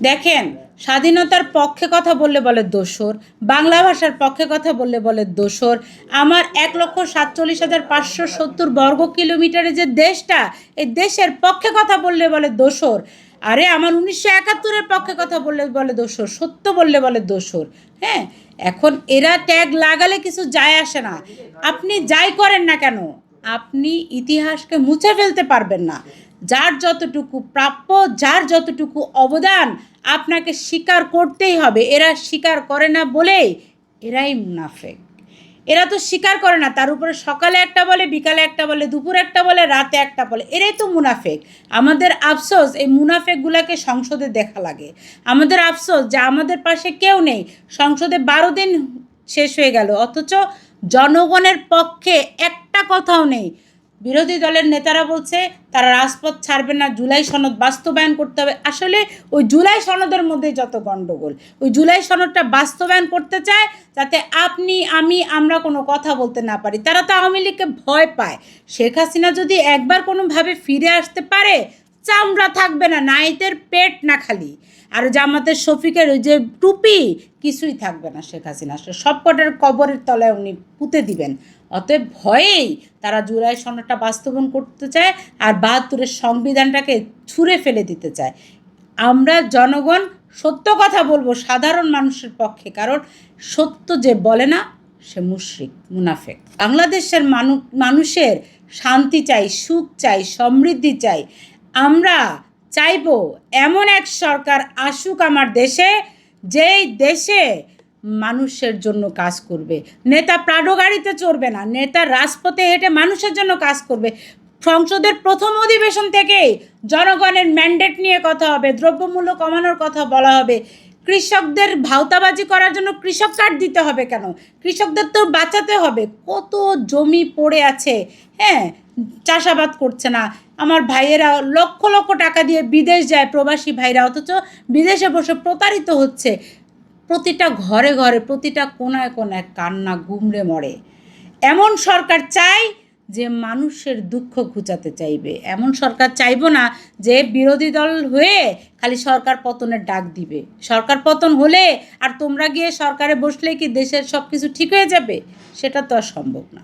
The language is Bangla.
দেখেন, স্বাধীনতার পক্ষে কথা বললে বলে দোসর, বাংলা ভাষার পক্ষে কথা বললে বলে দোসর। আমার ১,৪৭,৫৭০ বর্গ কিলোমিটারের যে দেশটা, এই দেশের পক্ষে কথা বললে বলে দোসর। আরে আমার ১৯৭১-এর পক্ষে কথা বললে বলে দোসর, সত্য বললে বলে দোসর। হ্যাঁ, এখন এরা ট্যাগ লাগালে কিছু যায় আসে না। আপনি যাই করেন না কেন, আপনি ইতিহাসকে মুছে ফেলতে পারবেন না। যার যতটুকু প্রাপ্য, যার যতটুকু অবদান, আপনাকে স্বীকার করতেই হবে। এরা স্বীকার করে না বলেই এরাই মুনাফেক। এরা তো স্বীকার করে না, তার উপরে সকালে একটা বলে, বিকালে একটা বলে, দুপুরে একটা বলে, রাতে একটা বলে। এরাই তো মুনাফেক। আমাদের আফসোস, এই মুনাফেকগুলোকে সংসদে দেখা লাগে। আমাদের আফসোস যে আমাদের পাশে কেউ নেই। সংসদে ১২ দিন শেষ হয়ে গেল, অথচ জনগণের পক্ষে একটা কথাও নেই। বিরোধী দলের নেতারা বলছে তারা রাজপথ ছাড়বে না, জুলাই সনদ বাস্তবায়ন করতে হবে। আসলে ওই জুলাই সনদের মধ্যে যত গণ্ডগোল, ওই জুলাই সনদটা বাস্তবায়ন করতে চায় যাতে আপনি, আমি, আমরা কোনো কথা বলতে না পারি। তারা তো আওয়ামী লীগকে ভয় পায়। শেখ হাসিনা যদি একবার কোনোভাবে ফিরে আসতে পারে, চামড়া থাকবে না, নাইতের পেট না খালি। আর জামাতের শফিকের ওই যে টুপি, কিছুই থাকবে না শেখ হাসিনা। সব কটার কবরের তলায় উনি পুঁতে দিবেন। অতএব ভয়েই তারা জুলাই সনদটা বাস্তবায়ন করতে চায় আর ৭২-এর সংবিধানটাকে ছুঁড়ে ফেলে দিতে চায়। আমরা জনগণ সত্য কথা বলবো সাধারণ মানুষের পক্ষে, কারণ সত্য যে বলে না সে মুশরিক, মুনাফেক। বাংলাদেশের মানুষের শান্তি চাই, সুখ চাই, সমৃদ্ধি চাই। আমরা চাইব এমন এক সরকার আসুক আমার দেশে, যেই দেশে মানুষের জন্য কাজ করবে। নেতা প্রাডো গাড়িতে চড়বে না, নেতা রাজপথে হেঁটে মানুষের জন্য কাজ করবে। সংসদের প্রথম অধিবেশন থেকেই জনগণের ম্যান্ডেট নিয়ে কথা হবে, দ্রব্যমূল্য কমানোর কথা বলা হবে। কৃষকদের ভাওতাবাজি করার জন্য কৃষক কার্ড দিতে হবে কেন? কৃষকদের তো বাঁচাতে হবে। কত জমি পড়ে আছে, হ্যাঁ, চাষাবাদ করছে না। আমার ভাইয়েরা লক্ষ লক্ষ টাকা দিয়ে বিদেশ যায়, প্রবাসী ভাইরা, অথচ বিদেশে বসে প্রতারিত হচ্ছে। প্রতিটা ঘরে ঘরে, প্রতিটা কোনায় কোনায় কান্না গুমড়ে মরে। এমন সরকার চাই যে মানুষের দুঃখ ঘুচাতে চাইবে। এমন সরকার চাইব না যে বিরোধী দল হয়ে খালি সরকার পতনের ডাক দিবে। সরকার পতন হলে আর তোমরা গিয়ে সরকারে বসলে কি দেশের সব কিছু ঠিক হয়ে যাবে? সেটা তো আর সম্ভব না।